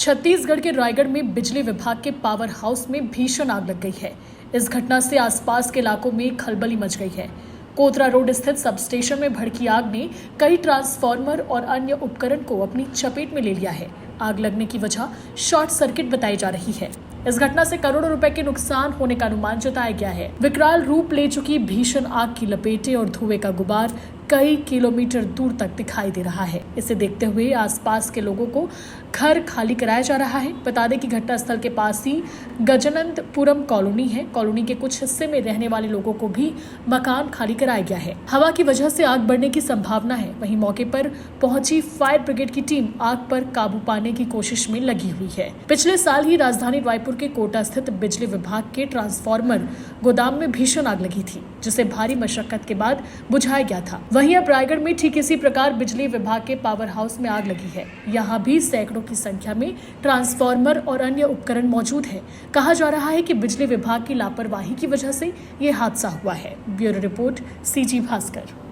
छत्तीसगढ़ के रायगढ़ में बिजली विभाग के पावर हाउस में भीषण आग लग गई है। इस घटना से आसपास के इलाकों में खलबली मच गई है। कोतरा रोड स्थित सब स्टेशन में भड़की आग ने कई ट्रांसफार्मर और अन्य उपकरण को अपनी चपेट में ले लिया है। आग लगने की वजह शॉर्ट सर्किट बताई जा रही है। इस घटना से करोड़ों रुपए के नुकसान होने का अनुमान जताया गया है। विकराल रूप ले चुकी भीषण आग की लपेटे और धुएं का गुबार कई किलोमीटर दूर तक दिखाई दे रहा है। इसे देखते हुए आसपास के लोगों को घर खाली कराया जा रहा है। बता दें कि घटनास्थल के पास ही गजानंदपुरम कॉलोनी है। कॉलोनी के कुछ हिस्से में रहने वाले लोगों को भी मकान खाली कराया गया है। हवा की वजह से आग बढ़ने की संभावना है। वहीं मौके पर पहुंची फायर ब्रिगेड की टीम आग पर काबू पाने की कोशिश में लगी हुई है। पिछले साल ही राजधानी रायपुर के कोटा स्थित बिजली विभाग के ट्रांसफार्मर गोदाम में भीषण आग लगी थी, जिसे भारी मशक्कत के बाद बुझाया गया था। वहीं अब रायगढ़ में ठीक इसी प्रकार बिजली विभाग के पावर हाउस में आग लगी है। यहाँ भी सैकड़ों की संख्या में ट्रांसफार्मर और अन्य उपकरण मौजूद है। कहा जा रहा है कि बिजली विभाग की लापरवाही की वजह से ये हादसा हुआ है। Bureau report, CG Bhaskar.